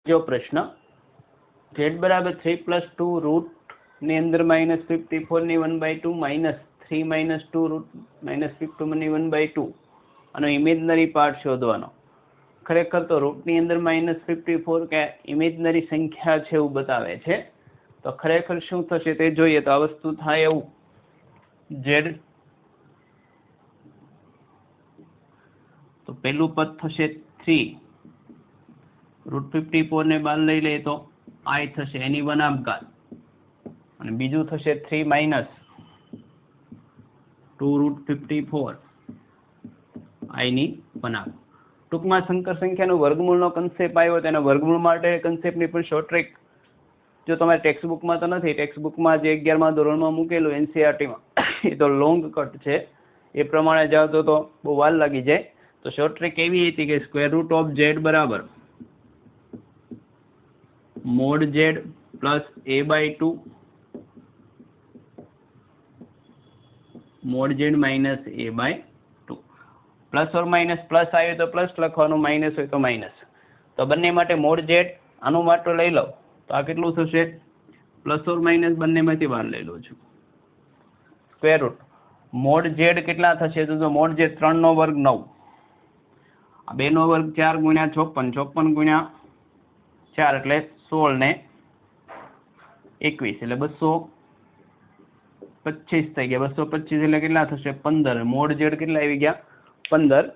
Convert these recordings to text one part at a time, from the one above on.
जो प्रश्न z बराबर 3 + 2 रूट ની અંદર -54 ની 1/2 -3 - 2 રૂટ -51 ની 1/2 અને ઇમેજનરી પાર્ટ શોધવાનો. ખરેખર તો રૂટની અંદર -54 કે ઇમેજનરી સંખ્યા છે એવું બતાવે છે. તો ખરેખર શું થશે તે જોઈએ. તો આ વસ્તુ થાય એવું z તો પહેલું પદ થશે 3 √54 ને બહાર લઈ લઈએ તો i થશે એની 1/2 ઘાત અને બીજું થશે 3 - 2√54 i ની 1/2. ટૂંકમાં સંકર સંખ્યાનો વર્ગમૂળનો કન્સેપ્ટ આવ્યો તેના વર્ગમૂળ માટે કન્સેપ્ટની પણ શોર્ટ ટ્રેક જો તમારે ટેક્સ્ટ બુકમાં તો નથી, ટેક્સ્ટ બુકમાં જે 11મા ધોરણમાં મૂકેલું NCERTમાં એ તો લોંગ કટ છે, એ પ્રમાણે જાઓ તો બહુ વાર લાગી જાય. તો શોર્ટ ટ્રેક એવી હતી કે √z બરાબર mod z plus a/2 mod z minus a/2 plus or minus plus આવ્યું તો પ્લસ લખવાનું, માઇનસ હોય તો માઇનસ. તો બંને માટે mod z આનું માટે લઈ લો તો આ કેટલું થશે પ્લસ ઓર માઇનસ બંનેમાંથી બહાર લઈ લઉં છું. સ્ક્વેર રૂટ mod z કેટલા થશે તો mod z 3 નો વર્ગ 9, 2 નો વર્ગ 4 × 56, 56 × 4 એટલે 16 ને 21 એટલે 225 થઈ ગયા. 225 એટલે કેટલા થશે 15. mod z કેટલા આવી ગયા 15.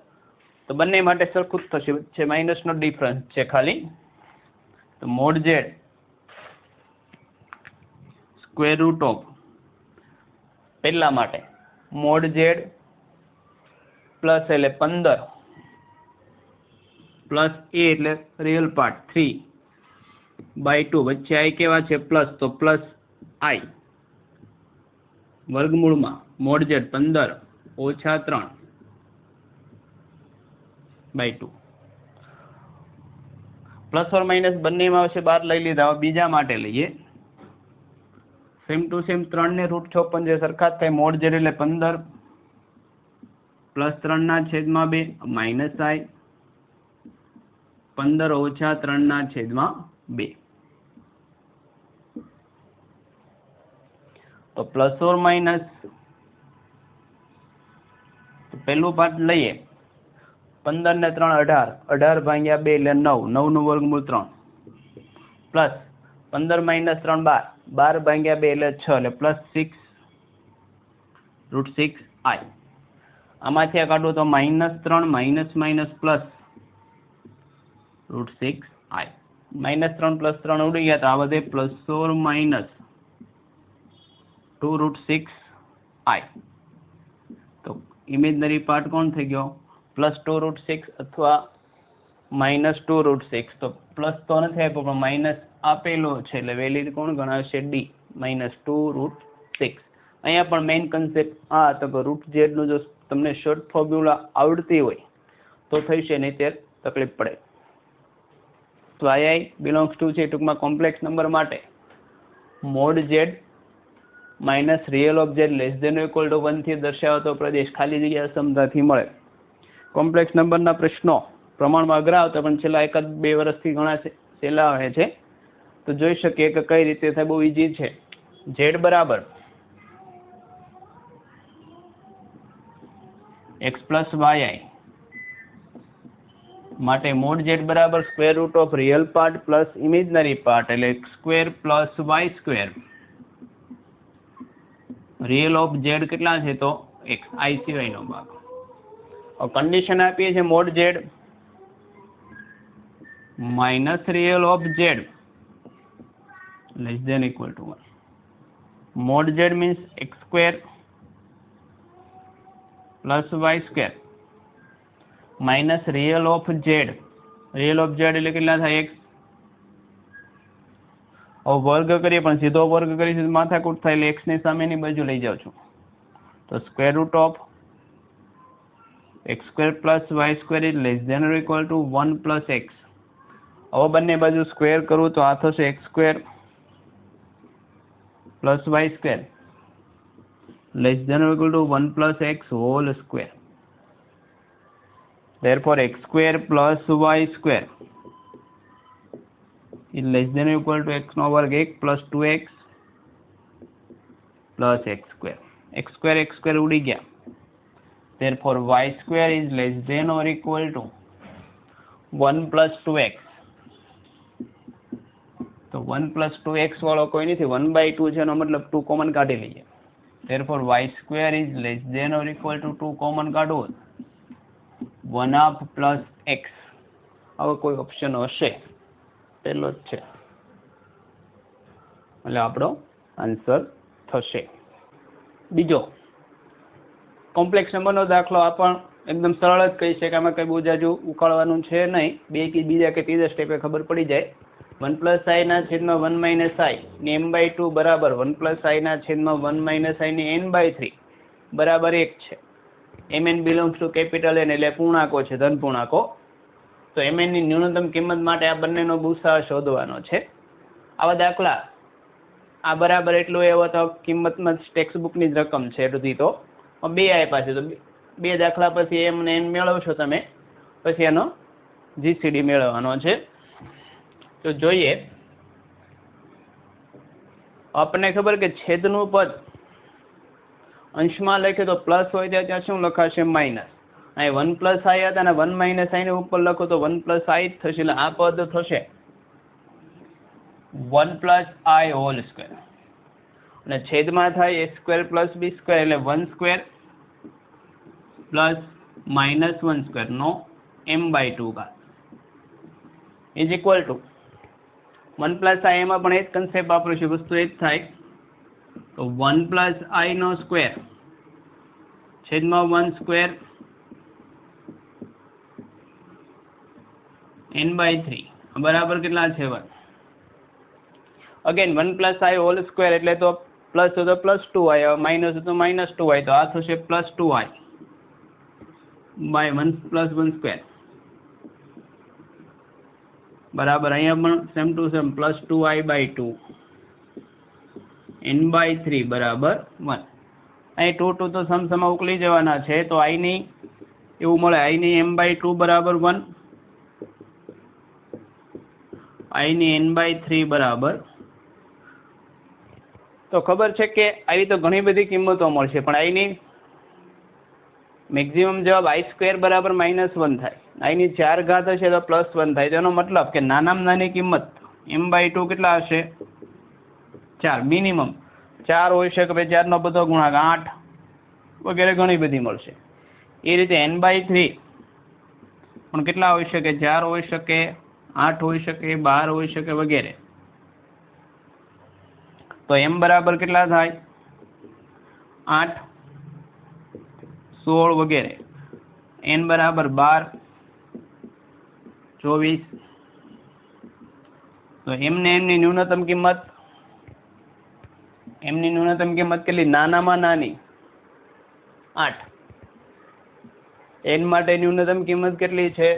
તો બંને માટે સરખું જ થશે, વચ્ચે માઇનસ નો ડિફરન્સ છે ખાલી. તો mod z square root of પહેલા માટે mod z પ્લસ એટલે 15 પ્લસ a એટલે રિયલ પાર્ટ 3/2 વચ્ચે i કેવા છે પ્લસ, તો પ્લસ i વર્ગમૂળમાં mod z 15 ઓછા 3/2 પ્લસ ઓર માઇનસ બંનેમાં આવશે, બહાર લઈ લીધા. બીજા માટે લઈએ સેમ ટુ સેમ 3 ને √56 જે સરખા જ થાય. mod z એટલે 15 પ્લસ 3/2 માઇનસ i 15 ઓછા 3/2. તો પ્લસ ઓર માઇનસ પહેલું પાર્ટ લઈએ 15 ને 3 18, 18 ભાગ્યા 2 એટલે 9, 9 નું વર્ગમૂળ 3 પ્લસ 15 - 3 12, 12 ભાગ્યા 2 એટલે 6 એટલે પ્લસ 6√6i. આમાંથી આ કાઢું તો -3 માઇનસ માઇનસ પ્લસ √6i. -3 + 3 ઉડી ગયા તો આ બધે પ્લસ ઓર માઇનસ 2√6i. તો ઇમેજનરી પાર્ટ કોણ થઈ ગયો +2√6 અથવા -2√6. તો પ્લસ તો નથી આપ્યો પણ માઇનસ આપેલો છે એટલે વેલિડ કોણ ગણાશે D -2√6. અહીંયા પણ મેઇન કન્સેપ્ટ આ હતો કે √z નું જો તમને શોર્ટ ફોર્મ્યુલા આવડતી હોય તો થઈ છે, નહીં ત્યારે તકલીફ પડે. તો i બિલોંગ્સ ટુ છે ટૂંકમાં કોમ્પ્લેક્સ નંબર માટે mod z minus real of z less than or equal to 1 થી દર્શાવતો પ્રદેશ ખાલી જગ્યા સમજાથી મળે. કોમ્પ્લેક્સ નંબરના પ્રશ્નો પ્રમાણમાં અઘરા આવતા પણ છેલ્લા 1-2 વર્ષથી ઘણા સહેલા આવે છે. તો જોઈ શકીએ કે કઈ રીતે થાય, બહુ ઈઝી છે. z બરાબર x + yi માટે mod z બરાબર square root of real part plus imaginary part એટલે x² + y². Real of z કેટલા છે તો x, i સિવાયનો ભાગ. કન્ડિશન આપીએ છીએ mod z minus real of z less than equal to 1. mod z means x² + y² minus real of z. Real of z એટલે કેટલા થાય x. હવે વર્ગ કરીએ પણ સીધો વર્ગ કરીશું માથાકૂટ થાય એટલે x ની સામેની બાજુ લઈ જાઉં છું. તો square root of x² + y² is less than or equal to 1 + x. હવે બંને બાજુ સ્ક્વેર કરું તો આ થશે x² + y² less than or equal to 1 + x whole square. Therefore x² + y² is less than equal to એક્સનો વર્ગ 1 plus 2x plus x square ઉડી ગયા. therefore y square is less than or equal to 1 plus 2x. તો 1 plus 2x વાળો કોઈ નથી, 1/2 છે એનો મતલબ 2 કોમન કાઢી લઈએ. therefore y square is less than or equal to 2 common કાઢો 1/2 plus x. આવો કોઈ ઓપ્શન હશે? પેલો જ છે એટલે આપણો આન્સર થશે. બીજો કોમ્પ્લેક્સ નંબરનો દાખલો આ પણ એકદમ સરળ જ કહી છે કે આમાં કંઈ બહુ જાજુ ઉકાળવાનું છે નહીં. બીજા કે ત્રીજા સ્ટેપે ખબર પડી જાય. 1 plus i ના છેદમાં 1 minus i ની m/2 બરાબર 1 plus i ના છેદમાં 1 minus i ની n/3 બરાબર 1 છે. mn belongs to capital n એટલે પૂર્ણાંકો છે, ધન પૂર્ણાંકો. તો mn ની ન્યૂનતમ કિંમત માટે આ બંનેનો ભૂસા શોધવાનો છે. આવા દાખલા આ બરાબર એટલું એવો તો કિંમતમાં ટેક્સ્ટ બુકની જ રકમ છે બધી. તો 2 આપ્યા છે તો 2 દાખલા પછી m ને n મેળવશો તમે, પછી એનો જીસીડી મેળવવાનો છે. તો જોઈએ, આપણને ખબર કે છેદનું પદ અંશમાં લખે તો પ્લસ હોય ત્યાં શું લખાશે? માઇનસ. અહીં 1 plus i હતા અને 1 minus i ને ઉપર લખો તો 1 plus i જ થશે. એટલે આ પદ થશે 1 plus i whole square અને છેદમાં થાય a square plus b square એટલે 1 square plus minus 1 square નો m/2 ઘાત is equal to 1 plus i એમાં પણ એ જ કન્સેપ્ટ વાપરીશું, વસ્તુ એ જ થાય. તો 1 plus i નો સ્ક્વેર છેદમાં 1 સ્ક્વેર n/3 બરાબર કેટલા છે? 1. Again 1 plus i whole square એટલે તો પ્લસ હોય તો પ્લસ 2i, માઇનસ હોય તો માઇનસ 2i, તો આ થશે plus 2i by 1 plus 1 square બરાબર. અહીંયા પણ same to same plus 2i/2 n/3 બરાબર 1. અહીં 2 તો સમસમા ઉકલી જવાના છે. તો i ની એવું મળે, i ની m/2 બરાબર 1, i ની n/3 બરાબર. તો ખબર છે કે આવી તો ઘણી બધી કિંમતો મળશે, પણ i ની મેક્સિમમ જવાબ i² બરાબર -1 થાય. i ની 4 ઘાત હશે તો +1 થાય. તેનો મતલબ કે નાનામાં નાની કિંમત m/2 કેટલા હશે? 4. મિનિમમ 4 હોઈ શકે, ભાઈ 4 નો બધો ગુણાક 8 વગેરે ઘણી બધી મળશે. એ રીતે n/3 પણ કેટલા હોઈ શકે? 4 હોઈ શકે, 8 હોઈ શકે, 12 હોઈ શકે વગેરે. તો m બરાબર કેટલા થાય? 8, 16 વગેરે. n બરાબર 12, 24. તો m ને n ની ન્યૂનતમ કિંમત કેટલી? નાનામાં નાની 8. n માટે ન્યૂનતમ કિંમત કેટલી છે?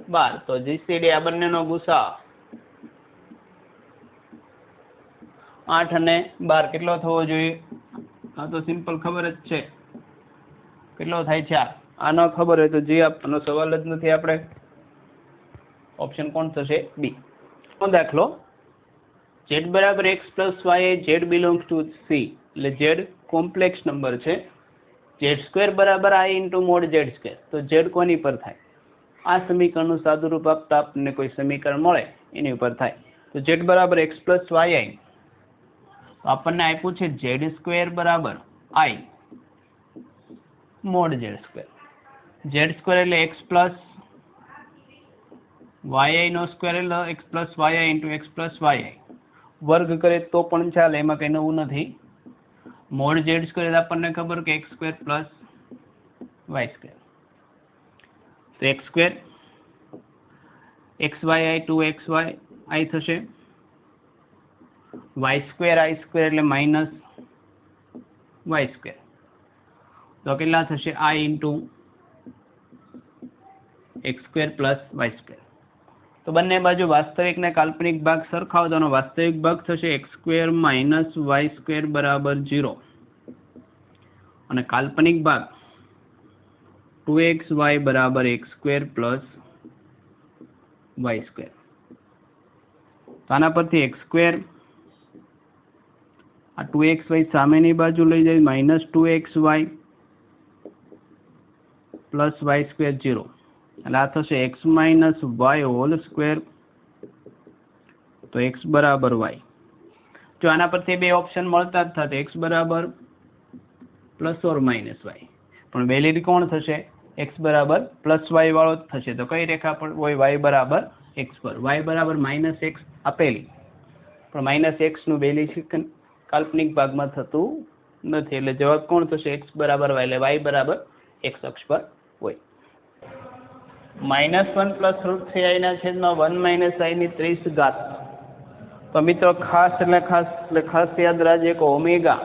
12. તો જીસીડી આ બંનેનો ગુસા 8 અને 12 કેટલો થવો જોઈએ? આ તો સિમ્પલ ખબર જ છે, કેટલો થાય? 4. આ ન ખબર હોય તો જી આપવાનો સવાલ જ નથી. આપણે ઓપ્શન કોણ થશે? બી. દાખલો z બરાબર x plus y z belongs to c એટલે z કોમ્પ્લેક્સ નંબર છે. z² બરાબર i into mod z². તો z કોની પર થાય? આ સમીકરણનું સાદું રૂપ આપતા આપણને કોઈ સમીકરણ મળે એની ઉપર થાય. તો z બરાબર x plus yi, તો આપણને આપ્યું છે z² બરાબર i mod z². z² એટલે x plus yi નો સ્ક્વેર એટલે x plus yi into x plus yi. વર્ગ કરે તો પણ ચાલે, એમાં કંઈ નવું નથી. મોડ z² આપણને ખબર કે x² plus y². તો x² xyi 2xy i થશે. y² i² એટલે માઇનસ y². તો કેટલા થશે? i into x² plus y². તો બંને બાજુ વાસ્તવિક ને કાલ્પનિક ભાગ સરખાવો તો વાસ્તવિક ભાગ થશે x² minus y² બરાબર 0 અને કાલ્પનિક ભાગ 2xy બરાબર x² plus y². તો આના પરથી x² આ 2xy સામેની બાજુ લઈ જાય -2xy પ્લસ y² 0 એટલે આ થશે x - y હોલ સ્ક્વેર. તો x બરાબર y. જો આના પરથી બે ઓપ્શન મળતા જ થાય x બરાબર પ્લસ ઓર માઇનસ y, પણ વેલિડ કોણ થશે? x બરાબર પ્લસ y વાળો જ થશે. તો કઈ રેખા પર હોય? y બરાબર x પર. y બરાબર -x આપેલી, પણ -x નું વેલિડ કાલ્પનિક ભાગમાં થતું નથી, એટલે જવાબ કોણ થશે? x બરાબર y, એટલે y બરાબર x અક્ષ પર હોય. -1 પ્લસ √3i ના છેદમાં 1 - i ની 30 ઘાત. તો મિત્રો ખાસ યાદ રાખજે કે ઓમેગા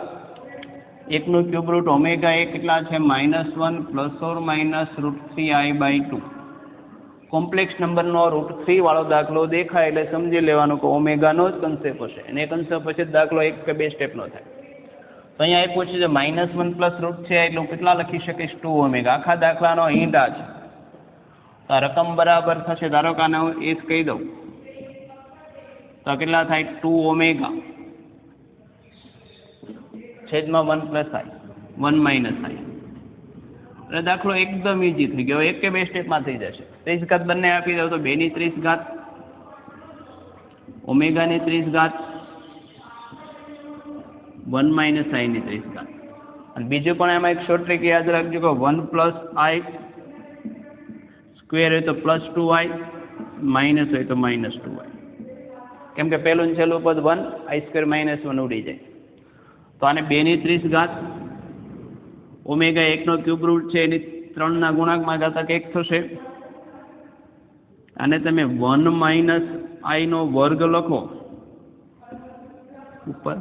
1 નું ક્યુબ રૂટ ઓમેગા એ કેટલા છે? -1 plus or minus √3i/2. Complex નંબરનો √3 વાળો દાખલો દેખાય એટલે સમજી લેવાનું કે ઓમેગાનો જ કન્સેપ્ટ હશે, અને એ કન્સેપ્ટ પછી દાખલો 1 કે 2 સ્ટેપનો થાય. તો અહીંયા એ પૂછ્યું છે -1 પ્લસ √3i એટલું કેટલા લખી શકીશ? 2 ઓમેગા. આખા દાખલાનો હિન્ટ આ છે. તો આ રકમ બરાબર થશે, ધારો કે આને હું એ જ કહી દઉં તો કેટલા થાય? 2 ઓમેગા છેદમાં 1 પ્લસ i 1 માઇનસ i. એટલે દાખલો એકદમ ઈઝી થઈ ગયો, 1 કે 2 સ્ટેપમાં થઈ જશે. 30 ઘાત બંને આપી દઉં તો 2 ની 30 ઘાત ઓમેગા ની 30 ઘાત 1 માઇનસ i ની 30 ઘાત. અને બીજું પણ એમાં એક શોર્ટ ટ્રીક યાદ રાખજો કે 1 પ્લસ i સ્ક્વેર હોય તો પ્લસ 2i, માઇનસ હોય તો માઇનસ 2i. કેમ કે પહેલું ને છેલ્લું પદ 1, i² -1 ઉડી જાય. તો આને 2 ની 30 ઘાત ઓમેગા 1 નો ક્યુબ રૂટ છે એની 3 ના ગુણાંકમાં ઘાતાંક 1 થશે. અને તમે 1 - i નો વર્ગ લખો ઉપર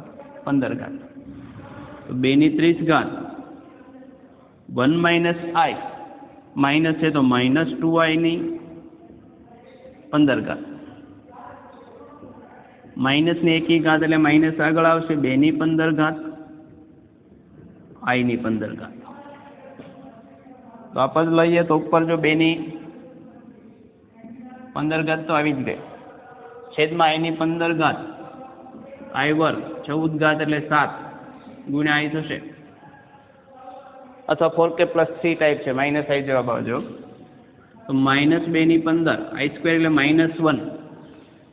15 ઘાત. તો 2 ની 30 ઘાત 1 - i માઇનસ છે તો -2i ની 15 ઘાત. માઇનસ ની એકી ઘાત એટલે માઇનસ આગળ આવશે, 2 ની 15 ઘાત i ની 15 ઘાત. તો આ પદ લઈએ તો ઉપર જો 2 ની 15 ઘાત તો આવી જ ગઈ, છેદમાં i ની 15 ઘાત i વર્ગ 14 ઘાત એટલે 7 ગુણ્યા i થશે. અથવા 4k + 3 ટાઈપ છે, માઇનસ i જવાબ આવજો. તો -2 ની 15 i² એટલે -1,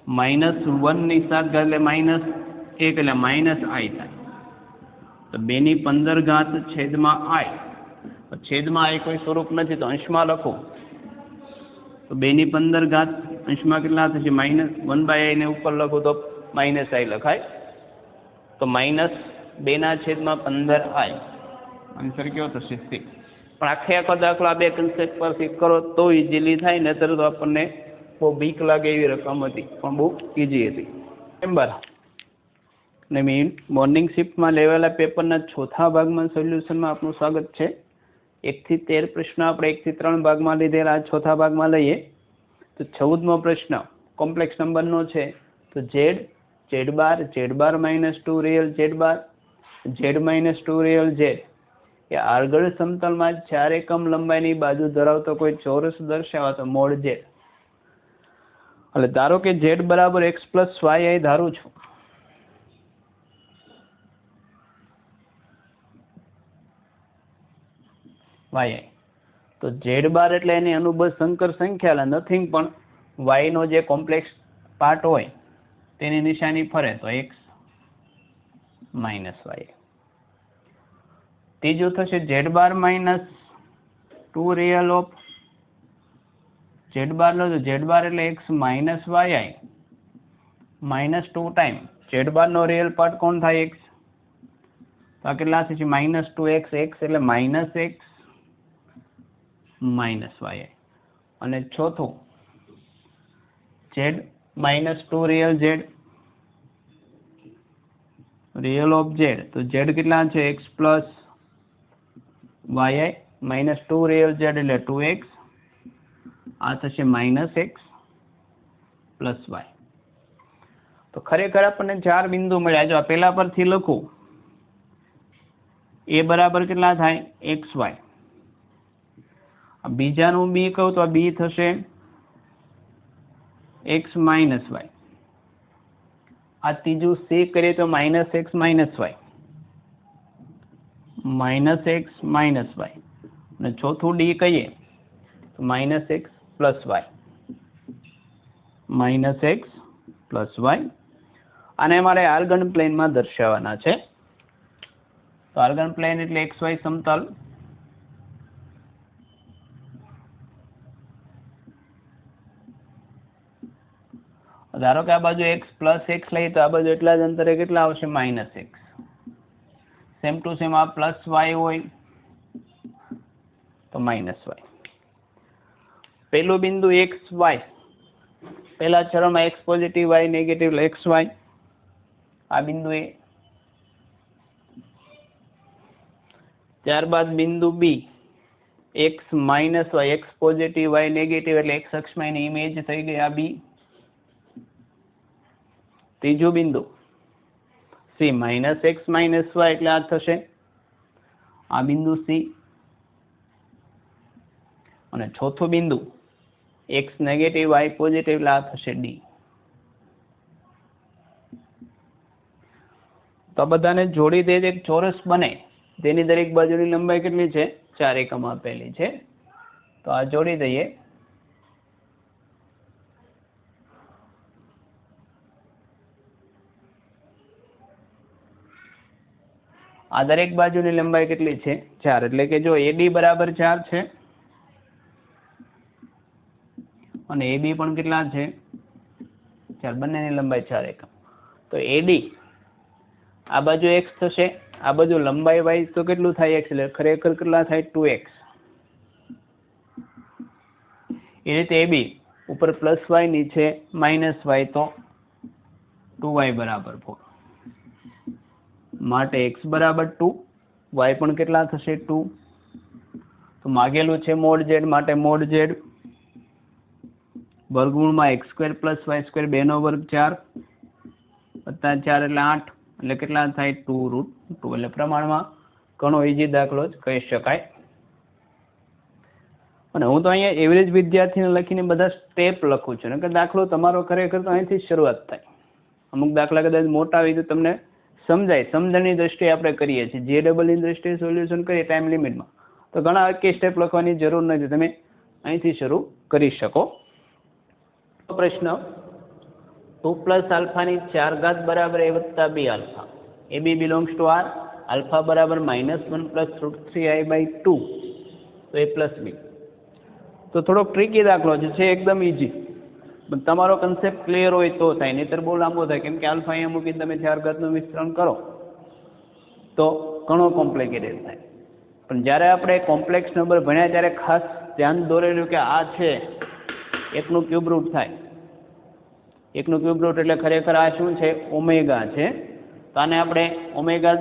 -1 ની 7 ઘાત એટલે -1 એટલે -i થાય. તો 2 ની 15 ઘાત છેદમાં i, છેદમાં i કોઈ સ્વરૂપ નથી તો અંશમાં લખો. તો 2 ની 15 ઘાત અંશમાં કેટલા થશે? -1/i ને ઉપર લખો તો -i લખાય. તો -2 ના છેદમાં 15i, આન્સર કયો થશે? 6. પણ આખો દાખલો આ બે કન્સેપ્ટ પરથી કરો તો ઇઝીલી થાય, નહીતર તો આપણને બહુ બીક લાગે એવી રકમ હતી, પણ બહુ ઇઝી હતી. નંબર ને મોર્નિંગ શિફ્ટમાં લેવાયેલા પેપરના ચોથા ભાગમાં સોલ્યુશનમાં આપનું સ્વાગત છે. 1 થી 13 પ્રશ્ન આપણે 1 થી 3 ભાગમાં લીધેલા, ચોથા ભાગમાં લઈએ તો 14મો પ્રશ્ન કોમ્પ્લેક્સ નંબરનો છે. તો z બાર -2 રિયલ z બાર z -2 રિયલ z એ આગળ સમતલમાં 4 એકમ લંબાઈની બાજુ ધરાવતો કોઈ ચોરસ દર્શાવો તો મોડ z. એટલે ધારો કે z બરાબર x + yi ધારું છું. yi તો z બાર એટલે એની અનુબંધ સંકર સંખ્યા, એટલે નથિંગ પણ y નો જે કોમ્પ્લેક્સ પાર્ટ હોય તેની નિશાની ફરે તો x - y. ત્રીજું થશે z bar -2 real of z બાર લો તો z બાર એટલે x - yi -2 ટાઈમ z બાર નો રિયલ પાર્ટ કોણ થાય? x. તો આ કેટલા થશે? -2x, x એટલે -x -y. અને ચોથું z -2 real z real of z, તો z કેટલા છે? x + yi -2 રિયલ z એટલે 2x, આ થશે -x + y. તો ખરેખર આપણને 4 બિંદુ મળ્યા. જો આ પેલા પરથી લખું a બરાબર કેટલા થાય? xy. બીજાનું b કહું તો આ b થશે x - y. આ ત્રીજું સી કરીએ તો minus x minus y, minus x minus y, અને ચોથું ડી કહીએ તો minus x plus y, minus x plus y. આને મારે આર્ગન પ્લેનમાં દર્શાવવાના છે. તો આર્ગન પ્લેન એટલે એક્સ વાય સમતલ. ધારો કે આ બાજુ એક્સ પ્લસ એક્સ લઈએ તો આ બાજુ એટલા જ અંતરે કેટલા આવશે? Minus x. Same to same આ પ્લસ વાય હોય તો માઇનસ વાય. પેલું બિંદુ એક્સ વાય, પહેલા ચરણમાં x positive y negative x y. આ બિંદુ એ. ત્યારબાદ બિંદુ B x minus y, x positive y negative એટલે એક્સ અક્ષમાં એની ઇમેજ થઈ ગઈ આ બી. ત્રીજું બિંદુ C minus x minus y એટલે આ થશે આ બિંદુ સી. અને ચોથું બિંદુ એક્સ નેગેટિવ વાય પોઝિટિવ એટલે આ થશે ડી. તો બધાને જોડી દે એક ચોરસ બને તેની દરેક બાજુની લંબાઈ કેટલી છે? 4 એકમ આપેલી છે. તો આ જોડી દઈએ. આ દરેક બાજુની લંબાઈ કેટલી છે? 4. એટલે કે જો AD બરાબર 4 છે અને AB પણ કેટલા છે? 4. બંનેની લંબાઈ 4 એકમ. તો AD આ બાજુ x થશે, આ બાજુ લંબાઈ વાઇઝ તો કેટલું થાય? x એટલે ખરેખર કેટલા થાય? 2x. એ રીતે AB ઉપર પ્લસ વાય નીચે માઇનસ વાય તો 2y બરાબર 4. માટે x બરાબર 2, y પણ કેટલા થશે? 2. તો માગેલું છે મોડ z, માટે મોડ z વર્ગમૂળમાં x² + y² 2 નો વર્ગ 4 વત્તા 4 એટલે 8 એટલે કેટલા થાય? 2√2. એટલે પ્રમાણમાં ઘણો ઈઝી દાખલો જ કહી શકાય. અને હું તો અહીંયા એવરેજ વિદ્યાર્થીને લખીને બધા સ્ટેપ લખું છું, કે દાખલો તમારો ખરેખર તો અહીંથી શરૂઆત થાય. અમુક દાખલા કદાચ મોટા હોય તો તમને સમજાય, સમજણની દ્રષ્ટિએ આપણે કરીએ છીએ. JEEની દ્રષ્ટિએ સોલ્યુશન કરીએ ટાઈમ લિમિટમાં તો ઘણા આખી સ્ટેપ લખવાની જરૂર નથી, તમે અહીંથી શરૂ કરી શકો. પ્રશ્ન 2 + આલ્ફાની 4 ઘાત બરાબર a + b alpha. AB belongs to R. Alpha બરાબર -1 + √3i/2 તો a + b. તો થોડોક ટ્રિકી દાખલો છે એકદમ ઈઝી. તમારો કન્સેપ્ટ ક્લિયર હોય તો થાય, નહીતર બહુ લાંબો થાય. કેમ કે આલ્ફા અહીંયા મૂકીને તમે 4 ઘાતનું વિસ્તરણ કરો તો ઘણો કોમ્પ્લિકેટેડ થાય. પણ જ્યારે આપણે કોમ્પ્લેક્સ નંબર ભણ્યા ત્યારે ખાસ ધ્યાન દોરેલું કે આ છે એકનું ક્યુબ રૂટ થાય. એકનું ક્યુબ રૂટ એટલે ખરેખર આ શું છે? ઓમેગા છે. તો આને આપણે ઓમેગા,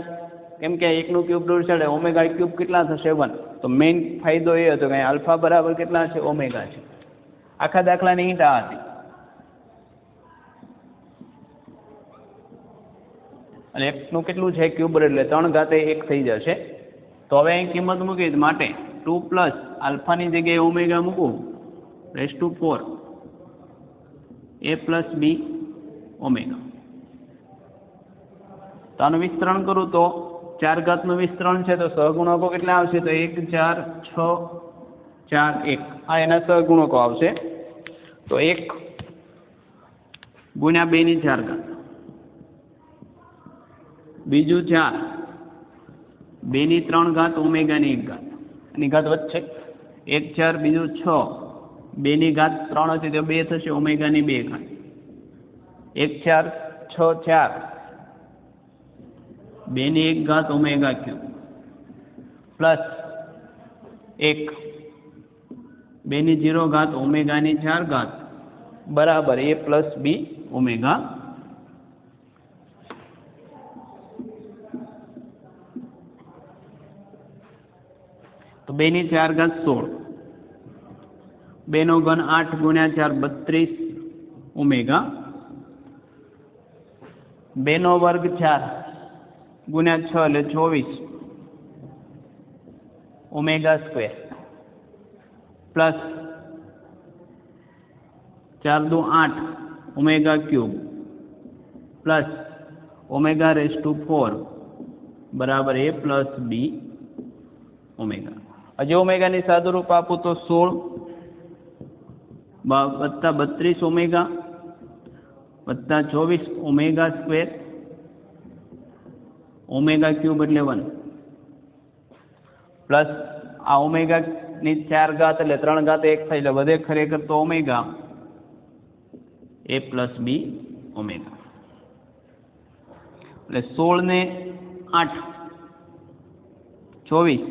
કેમ કે એકનું ક્યુબ રૂટ છે એટલે ઓમેગા ક્યુબ કેટલા થશે? 1. તો મેઇન ફાયદો એ હતો કે આલ્ફા બરાબર કેટલા છે? ઓમેગા છે. આખા દાખલાની ઈંટ આ હતી. અને એકનું કેટલું છે? ક્યુબ રૂટ એટલે 3 ઘાતે 1 થઈ જશે. તો હવે અહીં કિંમત મૂકી માટે 2 + આલ્ફાની જગ્યાએ ઓમેગા મૂકવું ⁴ a + b ઓમેગા. તો આનું વિસ્તરણ કરું તો 4 ઘાતનું વિસ્તરણ છે તો સહગુણકો કેટલા આવશે? તો 1 4 6 4 1. આ એના સહગુણકો આવશે. તો 1 × 2 × 4 ઘાત, બીજું 4 2 × 3 ઘાત ઓમેગાની 1 ઘાત, એની ઘાત વધશે. 1 4 બીજું 6 2 ની ઘાત 3 હતી તો 2 થશે ઓમેગાની 2 ઘાત. 1 4 6 4 2 ની 1 ઘાત ઓમેગા ક્યુબ પ્લસ 1 2 ની 0 ઘાત ઓમેગાની 4 ઘાત બરાબર a + b ઓમેગા. તો 2 ની 4 ઘાત 16, 2 નો ઘન 8 × 4 32 ઓમેગા, 2 નો વર્ગ 4 × 6 એટલે 24 omega square plus 4 × 2 = 8 omega cube plus omega raise to 4 બરાબર a પ્લસ b ઓમેગા. હજી ઓમેગાની સાદુરૂપ આપું તો 16 વત્તા 32 ઓમેગા વત્તા 24 ઓમેગા સ્ક્વેર ઓમેગા ક્યુબ એટલે 1 પ્લસ આ ઓમેગાની 4 ઘાત એટલે 3 ઘાત 1 થાય એટલે વધે ખરેખર તો omega a plus b omega. એટલે 16 ને 8 24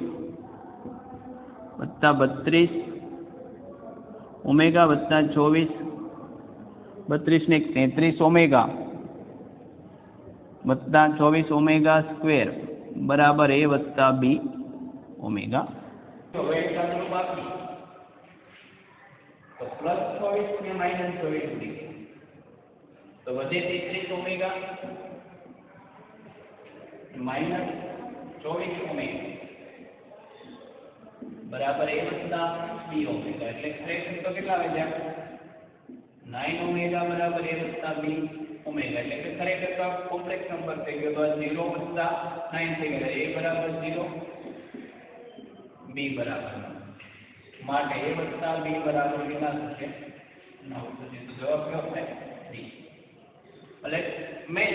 વત્તા 32 ઓમેગા વત્તા 24 32 ને 33 ઓમેગા વત્તા 24 ઓમેગા સ્ક્વેર બરાબર a વત્તા b ઓમેગા. હવે એક સાદુરૂપ આપી તો પ્લસ 24 ને માઇનસ 24 તો વધે 33 ઓમેગા માઇનસ 24 ઓમેગા બરાબર a વત્તા b ઓમેગા. એટલે ખરેખર તો કેટલા આવે છે 9 ઓમેગા બરાબર a વત્તા b ઓમેગા. એટલે કે ખરેખર તો કોમ્પ્લેક્સ નંબર થઈ ગયો તો 0 વત્તા 9 થઈ ગયો. a બરાબર 0 b બરાબર માટે a વત્તા b બરાબર કેટલા થશે 9 થશે. તો જવાબ કયો થાય d. એટલે મેન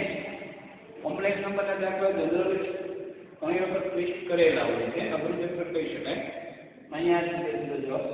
કોમ્પ્લેક્સ નંબરના દાખલા જનરલી ઘણી વખત ટ્વિસ્ટ કરેલા હોય છે. અઘરું ચેપ્ટર કહી શકાય. અહીંયા જવાબ